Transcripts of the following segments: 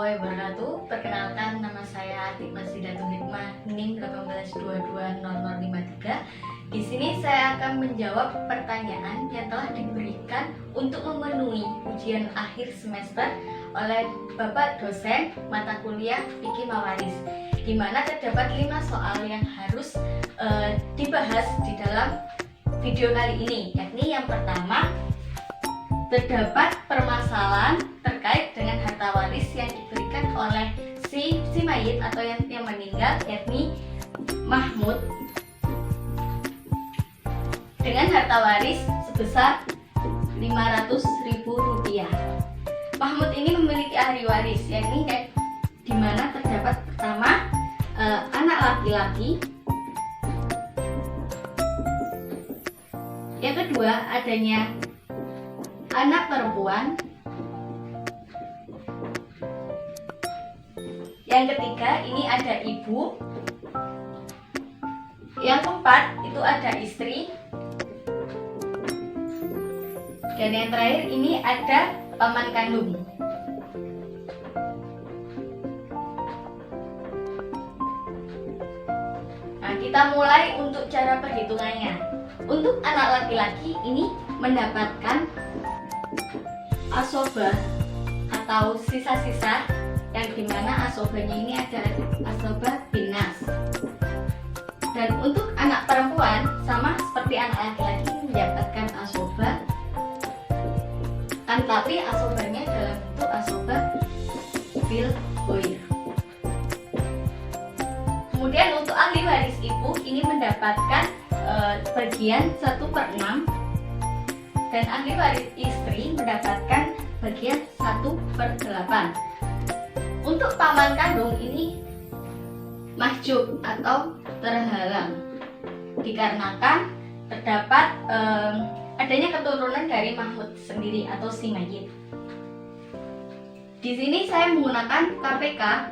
warahmatullahi wabarakatuh. Perkenalkan, nama saya Atik Masidatul Hikmah, NIM 1822053. Di sini saya akan menjawab pertanyaan yang telah diberikan untuk memenuhi ujian akhir semester oleh Bapak dosen mata kuliah Fikih Mawaris, di mana terdapat 5 soal yang harus dibahas di dalam video kali ini. Yakni yang pertama, terdapat permasalahan terkait dengan harta waris yang diberikan oleh si mayit atau yang meninggal, yakni Mahmud, dengan harta waris sebesar Rp500.000. Mahmud ini memiliki ahli waris, yakni di mana terdapat pertama anak laki-laki, yang kedua adanya anak perempuan, yang ketiga ini ada ibu, yang keempat itu ada istri, dan yang terakhir ini ada paman kandung. Nah, kita mulai untuk cara perhitungannya. Untuk anak laki-laki ini mendapatkan asobah atau sisa-sisa, yang dimana asobahnya ini ada asobah binas. Dan untuk anak perempuan sama seperti anak laki-laki mendapatkan asobah, kan tapi asobahnya dalam bentuk asobah bil goir. Kemudian untuk ahli waris ibu ini mendapatkan bagian 1/6, dan ahli waris istri mendapatkan bagian 1/8. Untuk paman kandung ini mahjub atau terhalang, dikarenakan terdapat adanya keturunan dari Mahmud sendiri atau si mayit. Di sini saya menggunakan KPK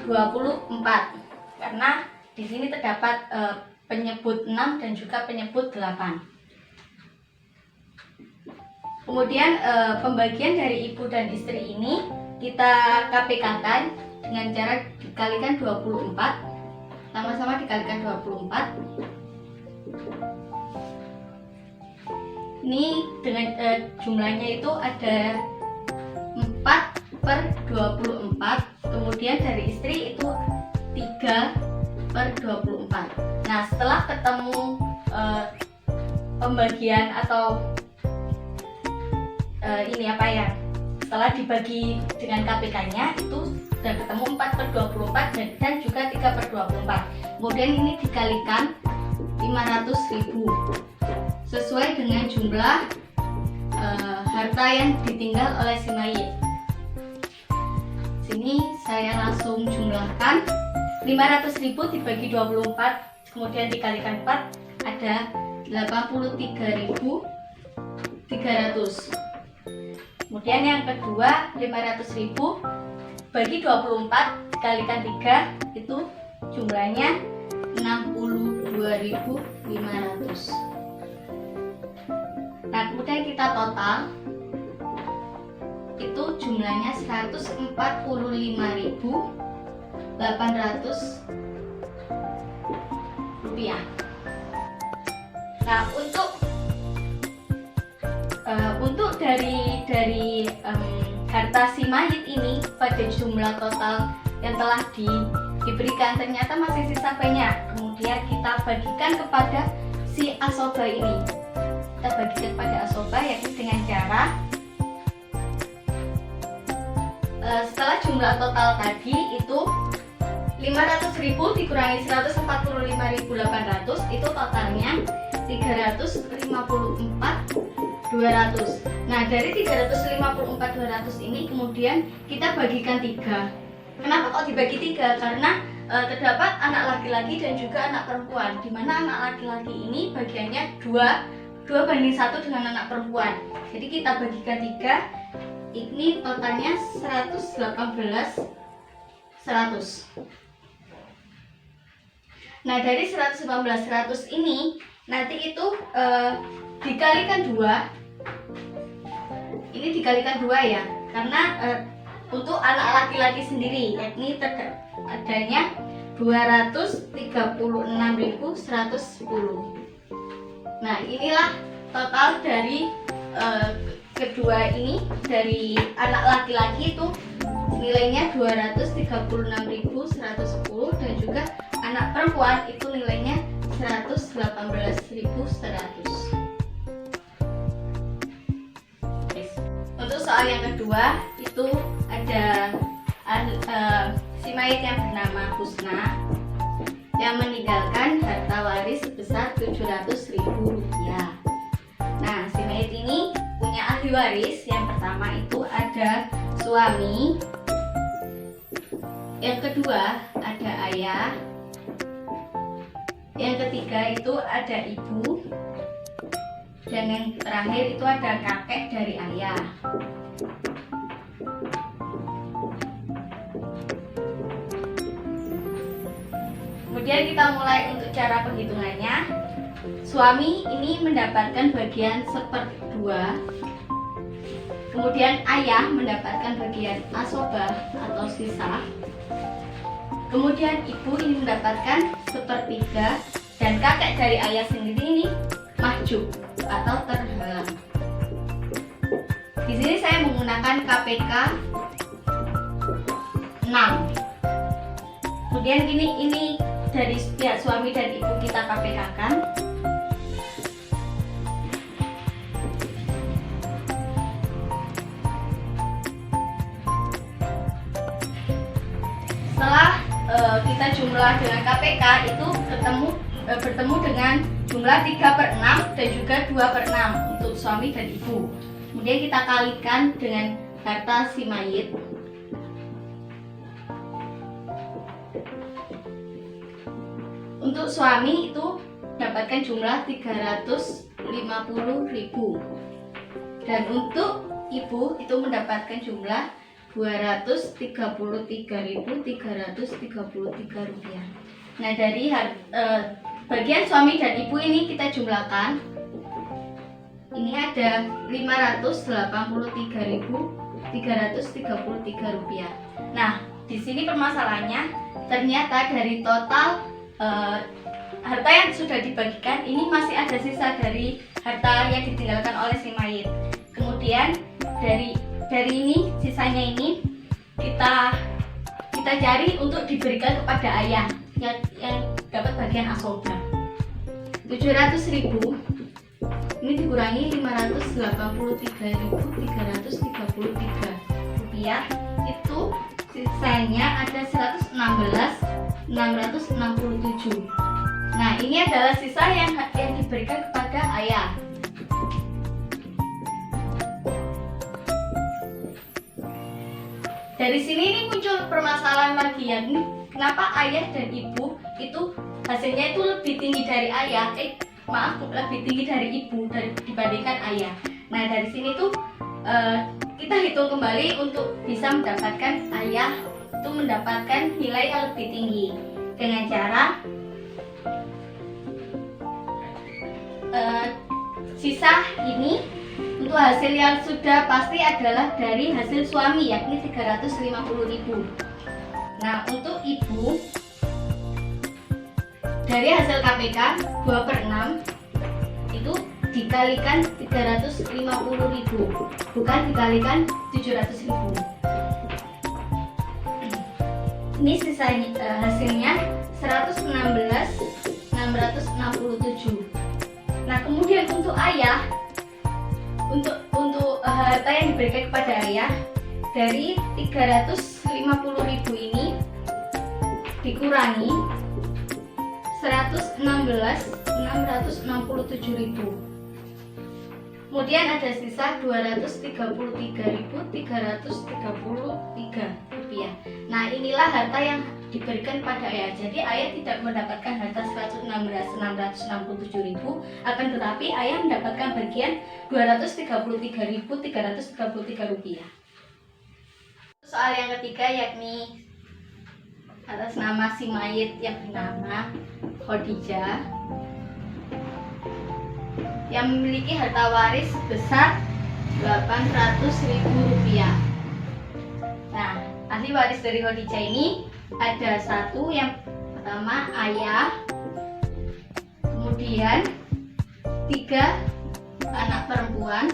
24 karena di sini terdapat penyebut 6 dan juga penyebut 8. Kemudian pembagian dari ibu dan istri ini kita KPK-kan dengan cara dikalikan 24. Sama-sama dikalikan 24. Ini dengan jumlahnya itu ada 4/24. Kemudian dari istri itu 3/24. Nah, setelah ketemu pembagian atau setelah dibagi dengan KPK-nya itu sudah ketemu 4/24 dan juga 3/24. Kemudian ini dikalikan 500.000 sesuai dengan jumlah harta yang ditinggal oleh si mayit. Sini saya langsung jumlahkan. 500.000 dibagi 24 kemudian dikalikan 4 ada 83.300. Kemudian yang kedua 500.000 bagi 24 dikalikan 3 itu jumlahnya 62.500. Nah, kemudian kita total itu jumlahnya 145.800 rupiah. Nah, untuk dari harta si mayit ini pada jumlah total yang telah diberikan ternyata masih sisa banyak. Kemudian kita bagikan kepada si asobah ini. Kita bagikan kepada asobah yakni dengan cara setelah jumlah total tadi itu 500.000 dikurangi 145.800 itu totalnya 354.200. Nah, dari 354.200 ini kemudian kita bagikan 3. Kenapa kok dibagi 3? Karena terdapat anak laki-laki dan juga anak perempuan, di mana anak laki-laki ini bagiannya 2:1 dengan anak perempuan. Jadi kita bagikan 3, ini totalnya 118.100. Nah, dari 119.100 ini nanti itu dikalikan 2. Ini dikalikan 2 ya. karena untuk anak laki-laki sendiri yakni adanya 236.110. Nah, inilah total dari kedua ini, dari anak laki-laki itu nilainya 236.110 dan juga anak perempuan itu nilainya 118.100. Untuk soal yang kedua itu ada si mayit yang bernama Husna yang meninggalkan harta waris sebesar 700.000 rupiah. Nah, si mayit ini punya ahli waris. Yang pertama itu ada suami, yang kedua ada ayah, yang ketiga itu ada ibu, dan yang terakhir itu ada kakek dari ayah. Kemudian kita mulai untuk cara penghitungannya. Suami ini mendapatkan bagian 1/2, kemudian ayah mendapatkan bagian asobah atau sisa, kemudian ibu ini mendapatkan 1/3, dan kakek dari ayah sendiri ini mahjub atau terhalang. Di sini saya menggunakan KPK 6. Kemudian ini dari pihak suami dan ibu kita KPK-kan. Setelah kita jumlah dengan KPK itu bertemu dengan jumlah 3/6 dan juga 2/6 untuk suami dan ibu. Kemudian kita kalikan dengan harta si mayit. Untuk suami itu dapatkan jumlah 350.000, dan untuk ibu itu mendapatkan jumlah 233.333 rupiah. Nah, dari bagian suami dan ibu ini kita jumlahkan. Ini ada 583.333 rupiah. Nah, di sini permasalahannya ternyata dari total harta yang sudah dibagikan ini masih ada sisa dari harta yang ditinggalkan oleh si mayit. Kemudian dari ini sisanya ini kita cari untuk diberikan kepada ayah yang dapat bagian asobah. 700.000 ini dikurangi 583.333 rupiah, itu sisanya ada 116.667. Nah, ini adalah sisa yang diberikan kepada ayah. Dari sini ini muncul permasalahan lagi, yakni kenapa ayah dan ibu itu hasilnya itu lebih tinggi dari ayah, lebih tinggi dari ibu dibandingkan ayah. Nah, dari sini tuh kita hitung kembali untuk bisa mendapatkan ayah itu mendapatkan nilai yang lebih tinggi dengan cara sisa ini untuk hasil yang sudah pasti adalah dari hasil suami, yakni 350.000. Nah, untuk ibu dari hasil KPK 2/6 itu dikalikan 350.000, bukan dikalikan 700.000. Ini sisanya hasilnya 116.667. Nah, kemudian untuk ayah, untuk harta yang diberikan kepada ayah dari 350.000 ini dikurangi 116.667.000. Kemudian ada sisa 233.333 rupiah. Nah, inilah harta yang diberikan pada ayah. Jadi ayah tidak mendapatkan harta 116.667.000, akan tetapi ayah mendapatkan bagian 233.333 rupiah. Soal yang ketiga yakni atas nama si mayit yang bernama Khadijah yang memiliki harta waris sebesar 800.000 rupiah. ahli waris dari Khadijah ini ada satu, yang pertama ayah, kemudian 3 anak perempuan,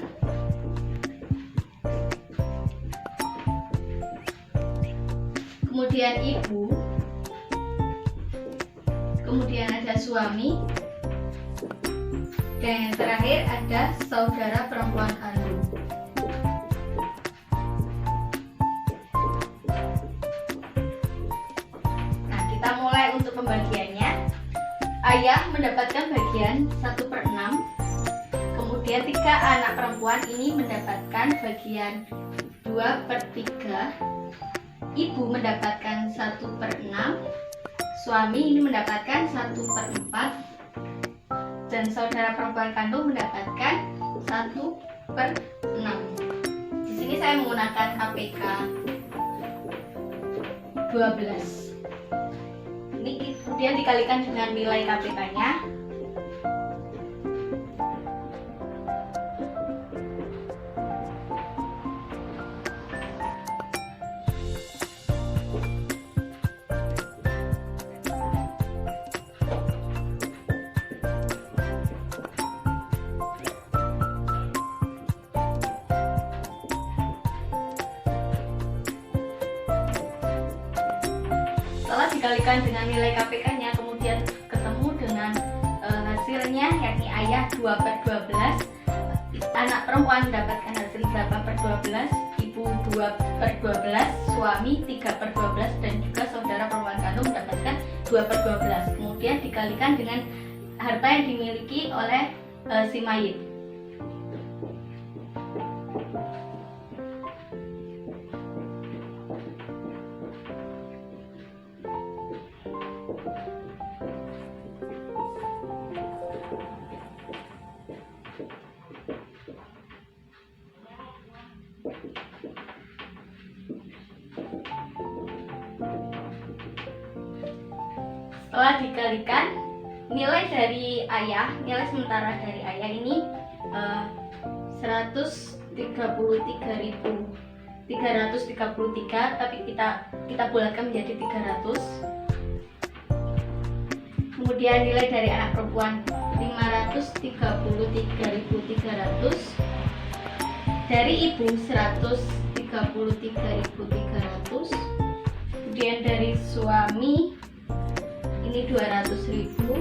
kemudian ibu, kemudian ada suami, dan yang terakhir ada saudara perempuan kandung. Nah, kita mulai untuk pembagiannya. Ayah mendapatkan bagian 1/6, kemudian 3 anak perempuan ini mendapatkan bagian 2/3, ibu mendapatkan 1/6, suami ini mendapatkan 1/4, dan saudara perempuan kandung mendapatkan 1/6. Di sini saya menggunakan KPK 12. Ini kemudian dikalikan dengan nilai KPK-nya. Setelah dikalikan dengan nilai KPK-nya, kemudian ketemu dengan hasilnya, yakni ayah 2/12, anak perempuan mendapatkan hasil 8/12, ibu 2/12, suami 3/12, dan juga saudara perempuan kandung mendapatkan 2/12. Kemudian dikalikan dengan harta yang dimiliki oleh si mayit. Setelah dikalikan, nilai dari ayah, nilai sementara dari ayah ini 133.333, tapi kita bulatkan menjadi 300. Kemudian nilai dari anak perempuan 533.300, dari ibu 133.300, kemudian dari suami ini 200.000,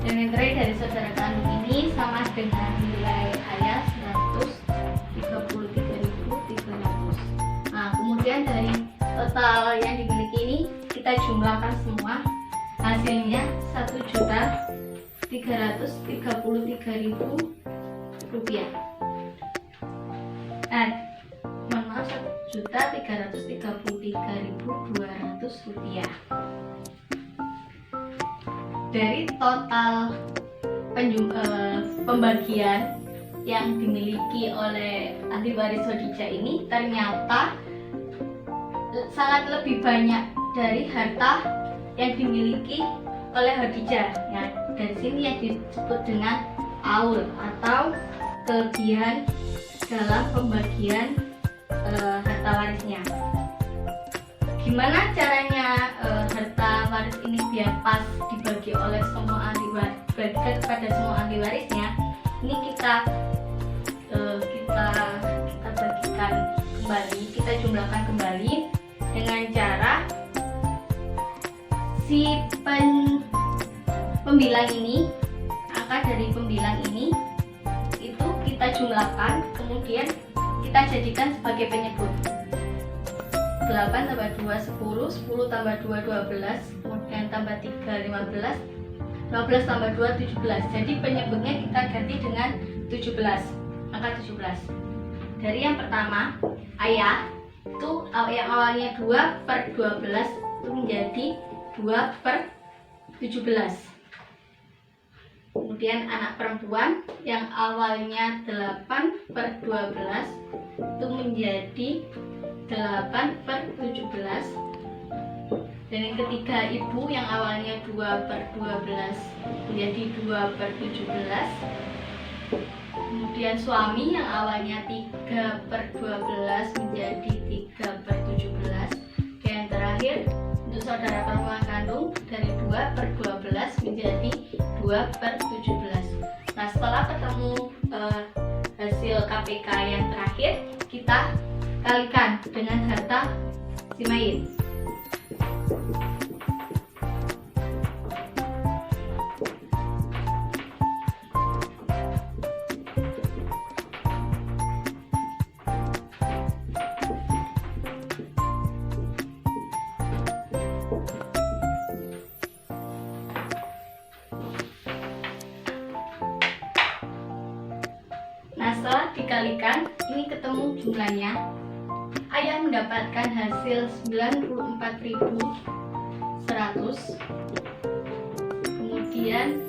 dan yang terakhir dari saudara kandung ini sama dengan nilai ayah 133.300. Nah, kemudian dari total yang dimiliki ini kita jumlahkan semua, hasilnya Rp1.333.000. Nah, mohon maaf, Rp1.333.200. Dari total pembagian yang dimiliki oleh ahli waris Khadijah ini, ternyata sangat lebih banyak dari harta yang dimiliki oleh Khadijah. Nah, dari sini yang disebut dengan aul atau kelebihan dalam pembagian harta warisnya. Gimana caranya harta waris ini biar pas dibagi oleh semua ahli waris, dibagikan kepada semua ahli warisnya? Ini kita bagikan kembali, kita jumlahkan kembali dengan cara si pembilang ini, angka dari pembilang ini itu kita jumlahkan, kemudian kita jadikan sebagai penyebut. 8 tambah 2 10, 10 tambah 2 12, kemudian tambah 3 15, 15 tambah 2 17. Jadi penyebutnya kita ganti dengan 17, angka 17. Dari yang pertama, ayah itu yang awalnya 2/12 itu menjadi 2/17. Kemudian anak perempuan yang awalnya 8/12 itu menjadi 8/17. Dan yang ketiga, ibu yang awalnya 2/12 menjadi 2/17. Kemudian suami yang awalnya 3/12 menjadi 3/17. Dan yang terakhir untuk saudara perempuan kandung dari 2/12 menjadi 2/17. Nah, setelah ketemu hasil KPK yang terakhir, kita kalikan dengan harta si mayit. Nah, setelah dikalikan, ini ketemu jumlahnya. Ayah mendapatkan hasil 94.100. Kemudian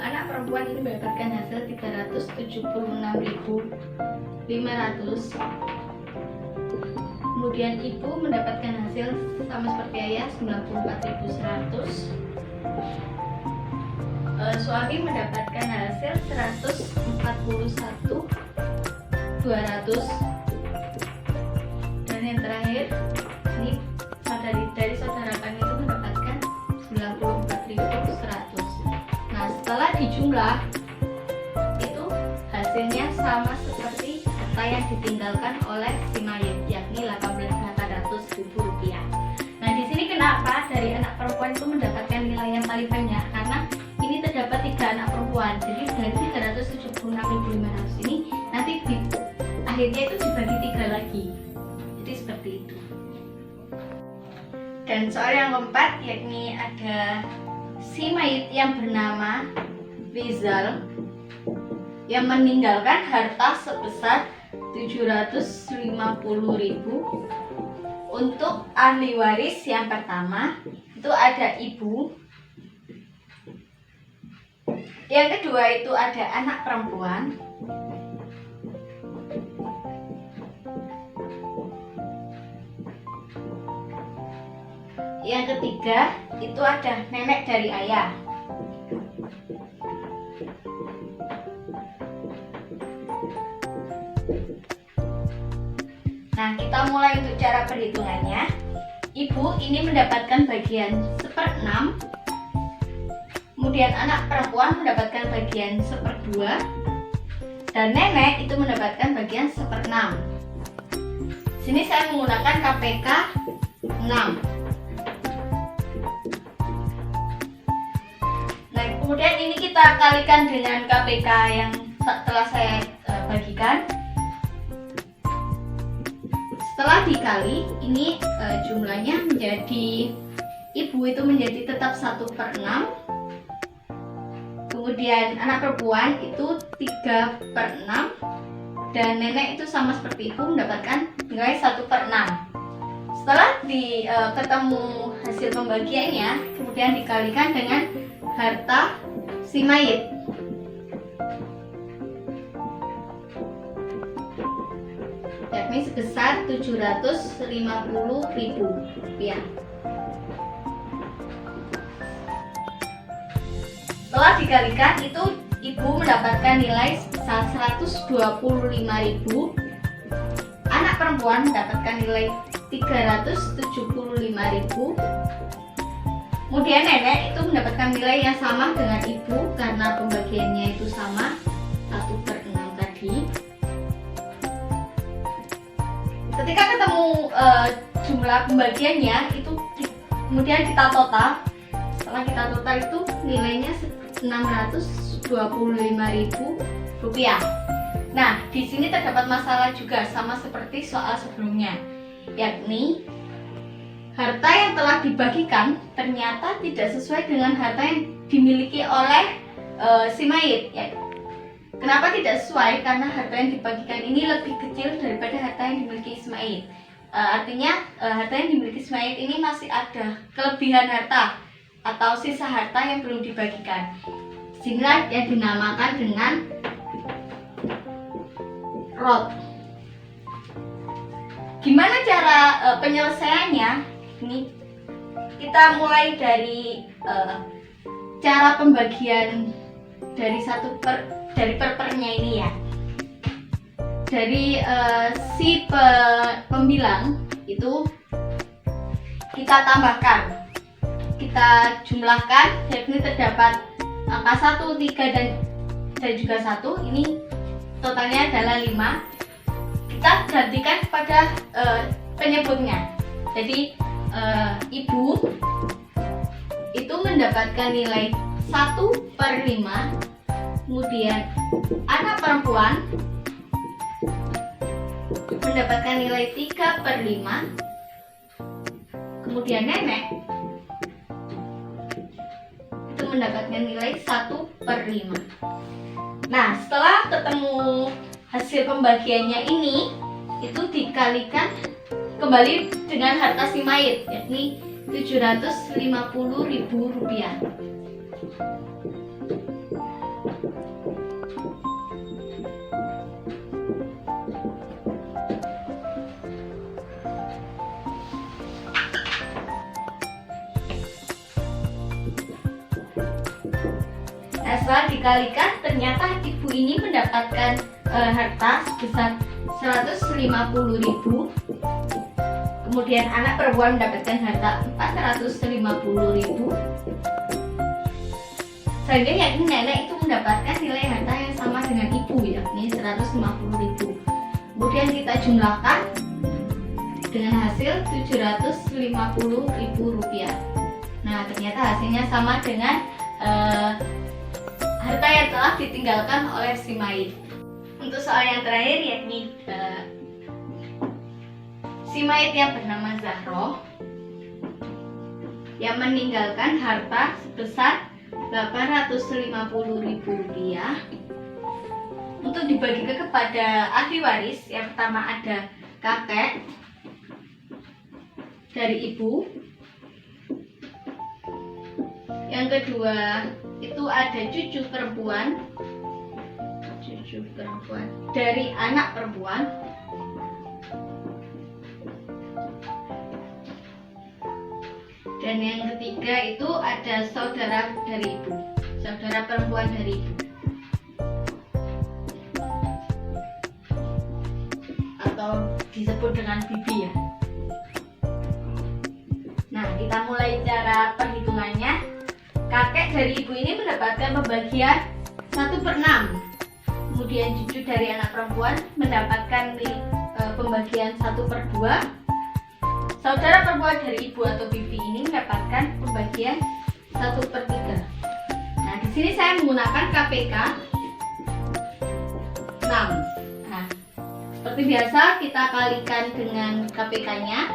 anak perempuan ini mendapatkan hasil 376.500. Kemudian ibu mendapatkan hasil sama seperti ayah 94.100. Suami mendapatkan hasil 141.200. Dan yang terakhir ini dari saudara kami itu mendapatkan 94.100. Nah, setelah dijumlah itu hasilnya sama seperti harta yang ditinggalkan oleh si mayit, yakni 18.400.000 rupiah. Nah, di sini kenapa dari anak perempuan itu mendapatkan nilai yang paling banyak? Karena ini terdapat 3 anak perempuan, jadi dari 376.500 ini nanti akhirnya itu dibagi 3 lagi, jadi seperti itu. Dan soal yang keempat, yakni ada si mayit yang bernama Rizal yang meninggalkan harta sebesar 750.000. Untuk ahli waris yang pertama itu ada ibu, yang kedua itu ada anak perempuan, yang ketiga itu ada nenek dari ayah. Nah, kita mulai untuk cara perhitungannya. Ibu ini mendapatkan bagian 1/6, kemudian anak perempuan mendapatkan bagian 1/2, dan nenek itu mendapatkan bagian 1/6. Sini saya menggunakan KPK 6. Nah, kemudian ini kita kalikan dengan KPK yang telah saya bagikan. Setelah dikali, ini jumlahnya menjadi, ibu itu menjadi tetap 1/6, kemudian anak perempuan itu 3/6, dan nenek itu sama seperti ibu mendapatkan nilai 1/6. Setelah ketemu hasil pembagiannya, kemudian dikalikan dengan harta si mayit. Yakni sebesar 750.000 rupiah. Setelah dikalikan itu ibu mendapatkan nilai sebesar 125.000. Anak perempuan mendapatkan nilai 375.000. Kemudian nenek itu mendapatkan nilai yang sama dengan ibu karena pembagiannya itu sama, 1/6 tadi. Ketika ketemu jumlah pembagiannya itu kemudian kita total. Setelah kita total itu nilainya 625.000 rupiah. Nah, di sini terdapat masalah juga sama seperti soal sebelumnya, yakni harta yang telah dibagikan ternyata tidak sesuai dengan harta yang dimiliki oleh si mayit. Ya, kenapa tidak sesuai? Karena harta yang dibagikan ini lebih kecil daripada harta yang dimiliki si mayit. Artinya harta yang dimiliki si mayit ini masih ada kelebihan harta atau sisa harta yang belum dibagikan. Sehingga yang dinamakan dengan rot. Gimana cara penyelesaiannya? Ini kita mulai dari cara pembagian dari perpernya ini ya. dari si pembilang itu kita tambahkan, kita jumlahkan, yakni terdapat angka 1, 3 dan juga 1. Ini totalnya adalah 5. Kita gantikan pada penyebutnya. Jadi ibu itu mendapatkan nilai 1/5, kemudian anak perempuan mendapatkan nilai 3/5, kemudian nenek itu mendapatkan nilai 1/5. Nah, setelah ketemu hasil pembagiannya ini, itu dikalikan kembali dengan harta si mayit, yakni Rp750.000. Nah, setelah dikalikan, ternyata ibu ini mendapatkan harta sebesar 150.000. Kemudian anak perempuan mendapatkan harta 450.000. Selanjutnya yakni nenek itu mendapatkan nilai harta yang sama dengan ibu, yakni 150.000. Kemudian kita jumlahkan dengan hasil Rp750.000. Nah, ternyata hasilnya sama dengan harta yang telah ditinggalkan oleh si mayit. Untuk soal yang terakhir, yakni si mayit yang bernama Zahroh yang meninggalkan harta sebesar Rp850.000 untuk dibagikan kepada ahli waris. Yang pertama ada kakek dari ibu, yang kedua itu ada cucu perempuan dari anak perempuan, dan yang ketiga itu ada saudara dari ibu, saudara perempuan dari ibu, atau disebut dengan bibi ya. Nah, kita mulai cara perhitungannya. Kakek dari ibu ini mendapatkan pembagian 1/6. Kemudian cucu dari anak perempuan mendapatkan pembagian 1/2. Saudara perempuan dari ibu atau bibi ini mendapatkan pembagian 1/3. Nah, di sini saya menggunakan KPK 6. Nah, seperti biasa kita kalikan dengan KPK-nya.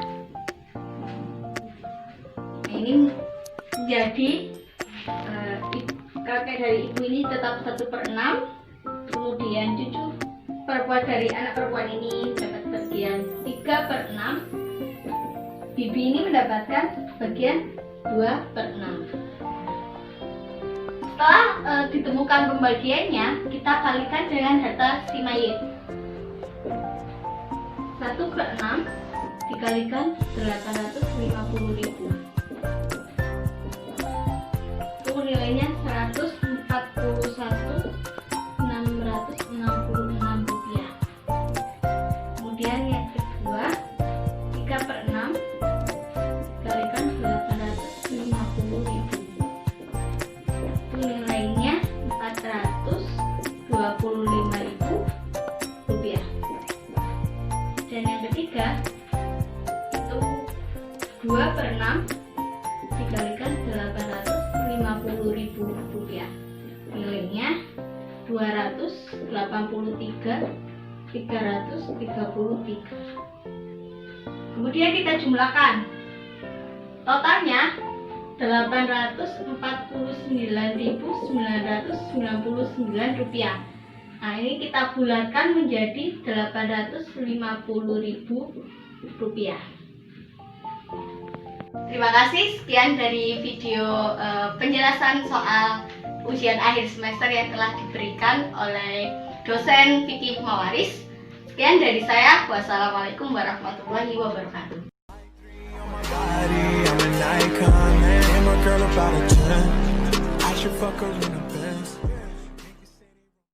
Nah, ini menjadi kakek dari ibu ini tetap 1/6. Kemudian cucu perempuan dari anak perempuan ini dapat bagian 3/6. Bibi ini mendapatkan bagian 2/6. Setelah ditemukan pembagiannya, kita kalikan dengan harta si mayit. 1/6 dikalikan 850.000. Itu nilainya Rp141.666. Kemudian yang kedua 3/6 dikalikan 850.000. Itu nilainya Rp425.000. Dan yang ketiga itu 2/6 dikalikan 850.000. Nilainya Rp283.333. Kemudian kita jumlahkan. Totalnya Rp849.999. Nah, ini kita bulatkan menjadi Rp850.000. Terima kasih, sekian dari video penjelasan soal ujian akhir semester yang telah diberikan oleh dosen Vicky Mawaris. Sekian dari saya. Wassalamualaikum warahmatullahi wabarakatuh.